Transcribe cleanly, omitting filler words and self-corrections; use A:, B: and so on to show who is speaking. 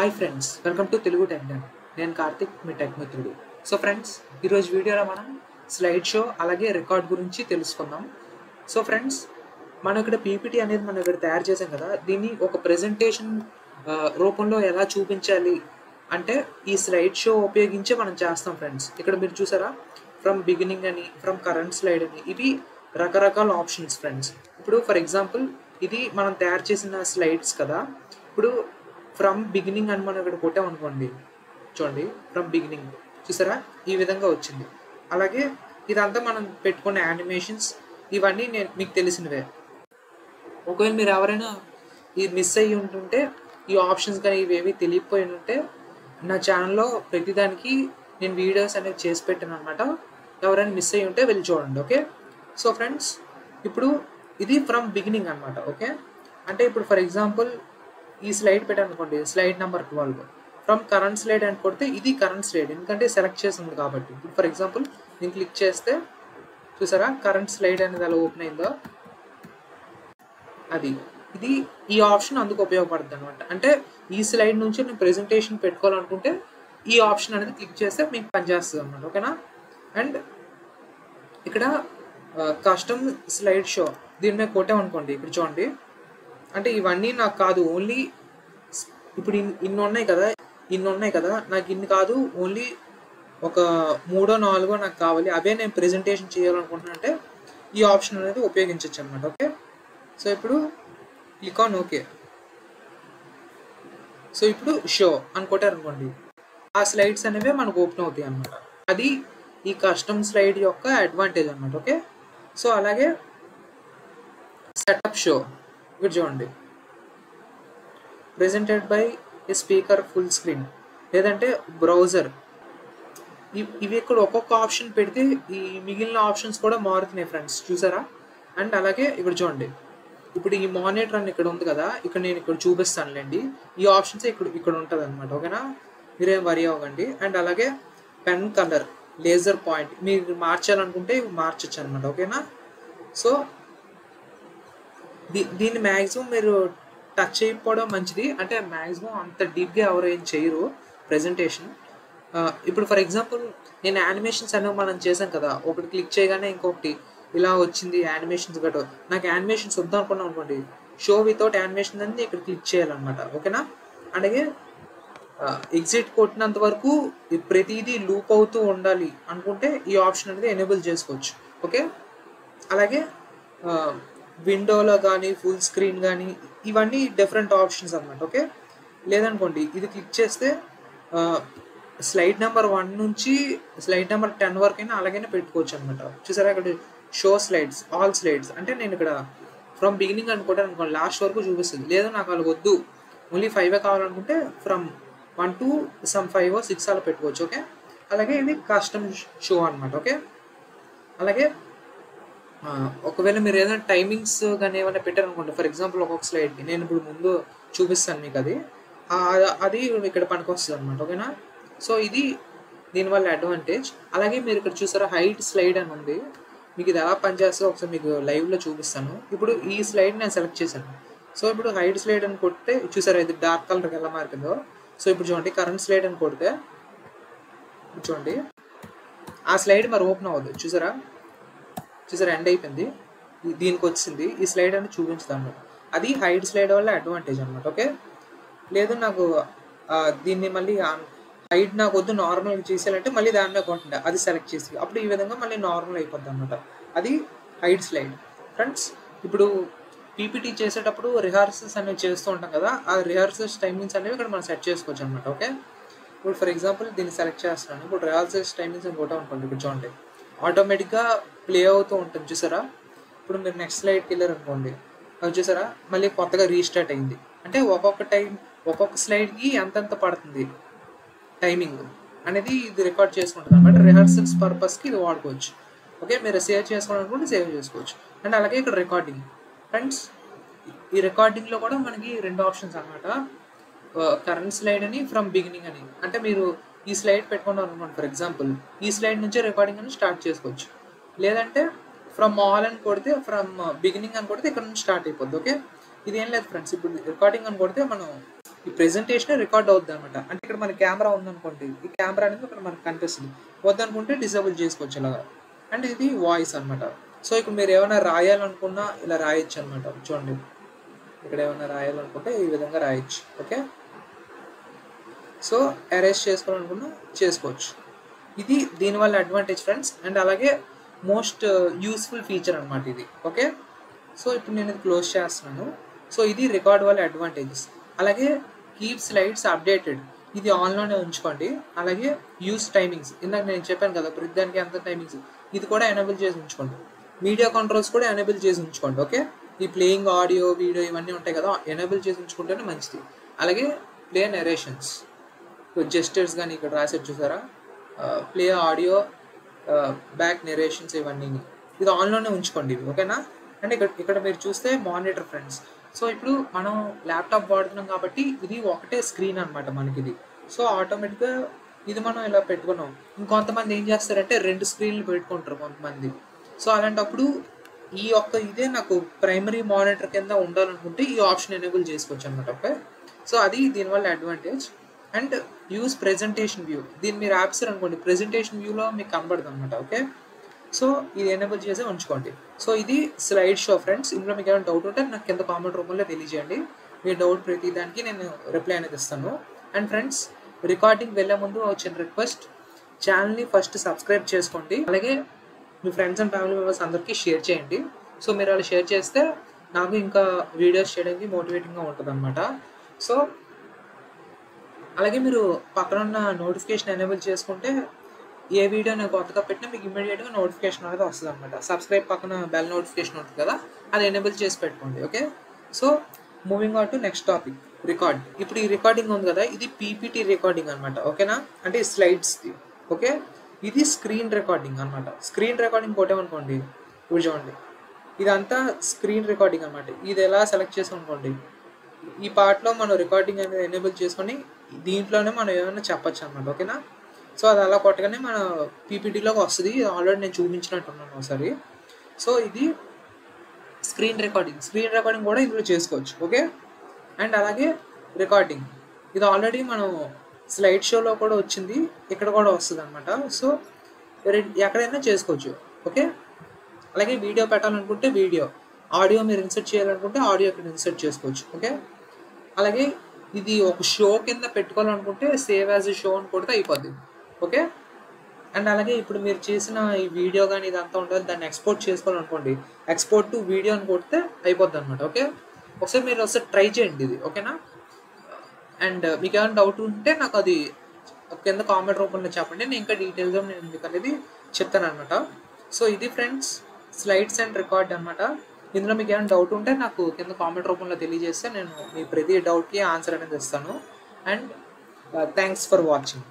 A: Hi friends, welcome to Telugu tech done. నేను కార్తిక్, మీ tech మిత్రుడు. So friends, ఈరోజు వీడియోలో మనం స్లైడ్ షో అలాగే రికార్డ్ గురించి తెలుసుకుందాం. సో ఫ్రెండ్స్, మనం ఇక్కడ పీపీటీ అనేది మనం ఇక్కడ తయారు చేసాం కదా, దీన్ని ఒక ప్రెజెంటేషన్ రూపంలో ఎలా చూపించాలి అంటే ఈ స్లైడ్ షో ఉపయోగించి మనం చేస్తాం ఫ్రెండ్స్. ఇక్కడ మీరు చూసారా, ఫ్రమ్ బిగినింగ్ అని, ఫ్రమ్ కరెంట్ స్లైడ్ అని, ఇవి రకరకాల ఆప్షన్స్ ఫ్రెండ్స్. ఇప్పుడు ఫర్ ఎగ్జాంపుల్ ఇది మనం తయారు చేసిన స్లైడ్స్ కదా. ఇప్పుడు ఫ్రమ్ బిగినింగ్ అని మనం ఇక్కడ కొట్టామనుకోండి, చూడండి ఫ్రమ్ బిగినింగ్ చూసారా, ఈ విధంగా వచ్చింది. అలాగే ఇదంతా మనం పెట్టుకునే యానిమేషన్స్, ఇవన్నీ మీకు తెలిసినవే. ఒకవేళ మీరు ఎవరైనా ఇది మిస్ అయ్యి ఉంటుంటే, ఈ ఆప్షన్స్ కానీ ఇవేవి తెలియకపోయి ఉంటే, నా ఛానల్లో ప్రతిదానికి నేను వీడియోస్ అనేవి చేసి పెట్టాను అనమాట. ఎవరైనా మిస్ అయ్యి ఉంటే వెళ్ళి చూడండి. ఓకే. సో ఫ్రెండ్స్, ఇప్పుడు ఇది ఫ్రమ్ బిగినింగ్ అనమాట. ఓకే, అంటే ఇప్పుడు ఫర్ ఎగ్జాంపుల్ ఈ స్లైడ్ పెట్టాను అనుకోండి, slide number 12. From current slide అని కొడితే ఇది కరెంట్ స్లైడ్, ఎందుకంటే సెలెక్ట్ చేసి ఉంది కాబట్టి. ఇప్పుడు ఫర్ ఎగ్జాంపుల్ నేను క్లిక్ చేస్తే చూసారా, కరెంట్ స్లైడ్ అనేది అలా ఓపెన్ అయిందో, ఇది ఈ ఆప్షన్ అందుకు ఉపయోగపడుతుంది అనమాట. అంటే ఈ స్లైడ్ నుంచి నేను ప్రెజెంటేషన్ పెట్టుకోవాలనుకుంటే ఈ ఆప్షన్ అనేది క్లిక్ చేస్తే మీకు పనిచేస్తుంది అనమాట. ఓకేనా. అండ్ ఇక్కడ కస్టమ్ స్లైడ్ షో దీని మీద కొట్టామనుకోండి, ఇక్కడ చూడండి, అంటే ఇవన్నీ నాకు కాదు, ఓన్లీ ఇప్పుడు ఇన్ని ఉన్నాయి కదా, నాకు ఇన్ని కాదు, ఓన్లీ ఒక 3-4 నాకు కావాలి, అవే నేను ప్రెజెంటేషన్ చేయాలనుకుంటున్నా అంటే ఈ ఆప్షన్ అనేది ఉపయోగించవచ్చు అనమాట. ఓకే. సో ఇప్పుడు క్లిక్ ఆన్ ఓకే. సో ఇప్పుడు షో అని కొట్టారనుకోండి, ఆ స్లైడ్స్ అనేవి మనకు ఓపెన్ అవుతాయి అనమాట. అది ఈ కస్టమ్ స్లైడ్ యొక్క అడ్వాంటేజ్ అనమాట. ఓకే. సో అలాగే సెటప్ షో ఇక్కడ చూడండి, presented by A speaker full screen, లేదంటే బ్రౌజర్. ఇవి ఇక్కడ ఒక్కొక్క ఆప్షన్ పెడితే ఈ మిగిలిన ఆప్షన్స్ కూడా మారుతున్నాయి ఫ్రెండ్స్, చూసారా. అండ్ అలాగే ఇక్కడ చూడండి, ఇప్పుడు ఈ మానిటర్ అని ఇక్కడ ఉంది కదా, ఇక్కడ నేను ఇక్కడ చూపిస్తానులేండి. ఈ ఆప్షన్స్ ఇక్కడ ఉంటుంది అనమాట. ఓకేనా, మీరేం వరి అవ్వకండి. అండ్ అలాగే పెన్ కలర్, లేజర్ పాయింట్, మీరు మార్చాలనుకుంటే మార్చచ్చు అనమాట. ఓకేనా. సో దీన్ని మ్యాక్సిమం మీరు టచ్ చేయకపోవడం మంచిది, అంటే మ్యాక్సిమం అంత డీప్గా ఎవరు ఏం చేయరు ప్రెజెంటేషన్. ఇప్పుడు ఫర్ ఎగ్జాంపుల్ నేను యానిమేషన్స్ అనేవి మనం చేసాం కదా, ఒకటి క్లిక్ చేయగానే ఇంకొకటి ఇలా వచ్చింది యానిమేషన్స్ గట్రా. నాకు యానిమేషన్స్ వద్దాం అనుకున్నాం అనుకోండి, షో వితౌట్ యానిమేషన్ అనేది ఇక్కడ క్లిక్ చేయాలన్నమాట. ఓకేనా. అలాగే ఎగ్జిట్ కొట్టినంత వరకు ప్రతిదీ లూప్ అవుతూ ఉండాలి అనుకుంటే ఈ ఆప్షన్ అనేది ఎనేబుల్ చేసుకోవచ్చు. ఓకే. అలాగే విండోలో కానీ, ఫుల్ స్క్రీన్ కానీ, ఇవన్నీ డిఫరెంట్ ఆప్షన్స్ అనమాట. ఓకే. లేదనుకోండి, ఇది క్లిక్ చేస్తే స్లైడ్ నెంబర్ 1 నుంచి స్లైడ్ నెంబర్ 10 వరకైనా అలాగైనా పెట్టుకోవచ్చు అనమాట. చూసారా, ఇక్కడ షో స్లైడ్స్, ఆల్ స్లైడ్స్, అంటే నేను ఇక్కడ ఫ్రమ్ బిగినింగ్ అనుకుంటాను అనుకోండి, లాస్ట్ వరకు చూపిస్తుంది. లేదా నాకు అలా వద్దు, ఓన్లీ 5 కావాలనుకుంటే ఫ్రమ్ 1 to some 5 or 6 అలా పెట్టుకోవచ్చు. ఓకే. అలాగే ఇది కస్టమ్ షో అనమాట. ఓకే. అలాగే ఒకవేళ మీరు ఏదైనా టైమింగ్స్ కానీ ఏమైనా పెట్టారనుకోండి, ఫర్ ఎగ్జాంపుల్ ఒక్కొక్క స్లైడ్కి నేను ఇప్పుడు ముందు చూపిస్తాను మీకు, అది ఇక్కడ పనికి వస్తుంది అనమాట. ఓకేనా. సో ఇది దీనివల్ల అడ్వాంటేజ్. అలాగే మీరు ఇక్కడ చూసారా, హైట్ స్లైడ్ అని ఉంది, మీకు ఇది ఎలా పనిచేస్తుందో ఒకసారి మీకు లైవ్లో చూపిస్తాను. ఇప్పుడు ఈ స్లైడ్ నేను సెలెక్ట్ చేశాను. సో ఇప్పుడు హైట్ స్లైడ్ అని కొడితే చూసారా, ఇది డార్క్ కలర్కి ఎలా మారుతుందో. సో ఇప్పుడు చూడండి, కరెంట్ స్లైడ్ అని కొడితే చూడండి, ఆ స్లైడ్ మరి ఓపెన్ అవ్వదు. చూసారా ఎండ్ అయిపోయింది, దీనికి వచ్చింది, ఈ స్లైడ్ అని చూపించుతాను. అది హైడ్ స్లైడ్ వల్ల అడ్వాంటేజ్ అనమాట. ఓకే. లేదు నాకు దీన్ని మళ్ళీ హైడ్ నాకు వద్దు, నార్మల్గా చేసేయాలంటే మళ్ళీ దాని మీద కొంటుండే, అది సెలెక్ట్ చేసి అప్పుడు ఈ విధంగా మళ్ళీ నార్మల్ అయిపోద్ది అనమాట. అది హైడ్ స్లైడ్ ఫ్రెండ్స్. ఇప్పుడు పీపీటీ చేసేటప్పుడు రిహార్సల్స్ అనేవి చేస్తూ ఉంటాం కదా, ఆ రిహార్సల్స్ టైమింగ్స్ అనేవి ఇక్కడ మనం సెట్ చేసుకోవచ్చు అనమాట. ఓకే. ఇప్పుడు ఫర్ ఎగ్జాంపుల్ దీన్ని సెలెక్ట్ చేస్తున్నాను. ఇప్పుడు రిహార్సల్స్ టైమింగ్స్ అని కూడా అనుకోండి, ఇప్పుడు చూడండి ఆటోమేటిక్గా ప్లే అవుతూ ఉంటుంది. చూసారా, ఇప్పుడు మీరు నెక్స్ట్ స్లైడ్కి వెళ్ళారు అనుకోండి, అది చూసారా మళ్ళీ కొత్తగా రీస్టార్ట్ అయింది. అంటే ఒక్కొక్క స్లైడ్కి ఎంతెంత పడుతుంది టైమింగ్ అనేది ఇది రికార్డ్ చేసుకుంటుంది అనమాట. రిహార్సల్స్ పర్పస్కి ఇది వాడుకోవచ్చు. ఓకే. మీరు సేవ్ చేసుకోవాలనుకుంటే సేవ్ చేసుకోవచ్చు. అండ్ అలాగే ఇక్కడ రికార్డింగ్ ఫ్రెండ్స్, ఈ రికార్డింగ్లో కూడా మనకి 2 ఆప్షన్స్ అనమాట, కరెంట్ స్లైడ్ అని, ఫ్రమ్ బిగినింగ్ అని. అంటే మీరు ఈ స్లైడ్ పెట్టుకున్నారు అనుకోండి, ఫర్ ఎగ్జాంపుల్ ఈ స్లైడ్ నుంచే రికార్డింగ్ అని స్టార్ట్ చేసుకోవచ్చు. లేదంటే ఫ్రమ్ ఆల్ అని కొడితే, ఫ్రమ్ బిగినింగ్ అని కొడితే ఇక్కడ నుంచి స్టార్ట్ అయిపోద్ది. ఓకే. ఇది ఏం లేదు ఫ్రెండ్స్, ఇప్పుడు రికార్డింగ్ అని కొడితే మనం ఈ ప్రెజెంటేషన్ రికార్డ్ అవుద్ది అనమాట. అంటే ఇక్కడ మన కెమెరా ఉందనుకోండి, ఈ కెమెరా అనేది ఇక్కడ మనకు కనిపిస్తుంది. వద్దనుకుంటే డిసేబుల్ చేసుకోవచ్చు ఇలాగా. అండ్ ఇది వాయిస్ అనమాట. సో ఇప్పుడు మీరు ఏమైనా రాయాలనుకున్నా ఇలా రాయొచ్చు అనమాట. చూడండి, ఇక్కడ ఏమైనా రాయాలనుకుంటే ఈ విధంగా రాయొచ్చు. ఓకే, సో అరేంజ్ చేసుకోవాలనుకున్నా చేసుకోవచ్చు. ఇది దీనివల్ల అడ్వాంటేజ్ ఫ్రెండ్స్. అండ్ అలాగే మోస్ట్ యూస్ఫుల్ ఫీచర్ అనమాట ఇది. ఓకే, సో ఇప్పుడు నేను ఇది క్లోజ్ చేస్తున్నాను. సో ఇది రికార్డ్ వల్ల అడ్వాంటేజెస్. అలాగే కీప్ స్లైడ్స్ అప్డేటెడ్, ఇది ఆన్లోనే ఉంచుకోండి. అలాగే యూస్ టైమింగ్స్, ఇందాక నేను చెప్పాను కదా ప్రతిదానికి ఎంత టైమింగ్స్, ఇది కూడా ఎనేబుల్ చేసి ఉంచుకోండి. మీడియా కంట్రోల్స్ కూడా ఎనేబుల్ చేసి ఉంచుకోండి. ఓకే, ఈ ప్లేయింగ్ ఆడియో వీడియో ఇవన్నీ ఉంటాయి కదా, ఎనేబుల్ చేసి ఉంచుకుంటేనే మంచిది. అలాగే ప్లే నెరేషన్స్ జెస్టర్స్ కానీ ఇక్కడ రాసి చూసారా, ప్లే ఆడియో బ్యాక్ నెరేషన్స్ ఇవన్నీ ఇది ఆన్లోనే ఉంచుకోండి ఇవి. ఓకేనా. అండ్ ఇక్కడ మీరు చూస్తే మానిటర్ ఫ్రెండ్స్. సో ఇప్పుడు మనం ల్యాప్టాప్ వాడుతున్నాం కాబట్టి ఇది ఒకటే స్క్రీన్ అనమాట మనకి ఇది. సో ఆటోమేటిక్గా ఇది మనం ఇలా పెట్టుకున్నాం. ఇంకొంతమంది ఏం చేస్తారంటే 2 స్క్రీన్లు పెట్టుకుంటారు కొంతమంది. సో అలాంటప్పుడు ఈ ఒక్క ఇదే నాకు ప్రైమరీ మానిటర్ కింద ఉండాలనుకుంటే ఈ ఆప్షన్ ఎనేబుల్ చేసుకోవచ్చు అనమాట. ఓకే, సో అది దీనివల్ల advantage. And use presentation view, దీన్ని మీరు యాప్సర్ అనుకోండి ప్రెజెంటేషన్ వ్యూలో మీకు కనబడుతుంది అనమాట. ఓకే, సో ఇది ఎనేబుల్ చేసి ఉంచుకోండి. సో ఇది స్లైడ్ షో ఫ్రెండ్స్. ఇందులో మీకు ఏమైనా డౌట్ ఉంటే నాకు కింద కామెంట్ రూపంలో తెలియజేయండి. మీ డౌట్ ప్రతి దానికి నేను రిప్లై అనేది ఇస్తాను. అండ్ ఫ్రెండ్స్, రికార్డింగ్ వెళ్ళే ముందు వచ్చిన రిక్వెస్ట్, ఛానల్ని ఫస్ట్ సబ్స్క్రైబ్ చేసుకోండి. అలాగే మీ ఫ్రెండ్స్ అండ్ ఫ్యామిలీ మెంబర్స్ అందరికీ షేర్ చేయండి. సో మీరు అలా షేర్ చేస్తే నాకు ఇంకా వీడియోస్ చేయడానికి మోటివేటింగ్గా ఉంటుంది అనమాట. సో అలాగే మీరు పక్కన ఉన్న నోటిఫికేషన్ ఎనేబుల్ చేసుకుంటే ఏ వీడియో నేను కొత్తగా పెట్టినా మీకు ఇమీడియట్గా నోటిఫికేషన్ అనేది వస్తుంది అనమాట. సబ్స్క్రైబ్ పక్కన బెల్ నోటిఫికేషన్ ఉంటుంది కదా, అది ఎనేబుల్ చేసి పెట్టుకోండి. Okay, so moving on to next topic, record. ఇప్పుడు ఈ రికార్డింగ్ ఉంది కదా, ఇది పీపీటీ రికార్డింగ్ అనమాట. ఓకేనా, అంటే స్లైడ్స్ది. ఓకే, ఇది స్క్రీన్ రికార్డింగ్ అనమాట. స్క్రీన్ రికార్డింగ్ కొట్టామనుకోండి, ఇప్పుడు చూడండి ఇదంతా స్క్రీన్ రికార్డింగ్ అనమాట. ఇది ఎలా సెలెక్ట్ చేసాం అనుకోండి, ఈ పార్ట్లో మనం రికార్డింగ్ అనేది ఎనేబుల్ చేసుకొని దీంట్లోనే మనం ఏమైనా చెప్పచ్చు అనమాట. ఓకేనా, సో అది అలా కొట్టగానే మన పీపీటీలోకి వస్తుంది. ఆల్రెడీ నేను చూపించినట్టున్నాను ఒకసారి. సో ఇది స్క్రీన్ రికార్డింగ్. స్క్రీన్ రికార్డింగ్ కూడా ఇందులో చేసుకోవచ్చు. ఓకే, అండ్ అలాగే రికార్డింగ్ ఇది ఆల్రెడీ మనం స్లైడ్ షోలో కూడా వచ్చింది, ఇక్కడ కూడా వస్తుంది అనమాట. సో ఎక్కడైనా చేసుకోవచ్చు. ఓకే, అలాగే వీడియో పెట్టాలనుకుంటే వీడియో, ఆడియో మీరు ఇన్సర్ట్ చేయాలనుకుంటే ఆడియో ఇక్కడ ఇన్సర్ట్ చేసుకోవచ్చు. ఓకే, అలాగే ఇది ఒక షో కింద పెట్టుకోవాలనుకుంటే సేవ్ యాజ్ ఎ షో అని కొడితే అయిపోద్ది. ఓకే, అండ్ అలాగే ఇప్పుడు మీరు చేసిన ఈ వీడియో కానీ ఇదంతా ఉంటుంది, దాన్ని ఎక్స్పోర్ట్ చేసుకోవాలనుకోండి, ఎక్స్పోర్ట్ టు వీడియో అని కొడితే అయిపోద్ది అనమాట. ఓకే, ఒకసారి మీరు ఒకసారి ట్రై చేయండి ఇది. ఓకేనా, అండ్ మీకు ఏమైనా డౌట్ ఉంటే నాకు అది కింద కామెంట్ రూపంలో చెప్పండి, నేను ఇంకా డీటెయిల్గా నేను మీకు అనేది చెప్తాను అనమాట. సో ఇది ఫ్రెండ్స్ స్లైడ్స్ అండ్ రికార్డ్ అనమాట. ఇందులో మీకు ఏమైనా డౌట్ ఉంటే నాకు కింద కామెంట్ రూపంలో తెలియజేస్తే నేను మీ ప్రతి డౌట్కి ఆన్సర్ అనేది ఇస్తాను. And thanks for watching.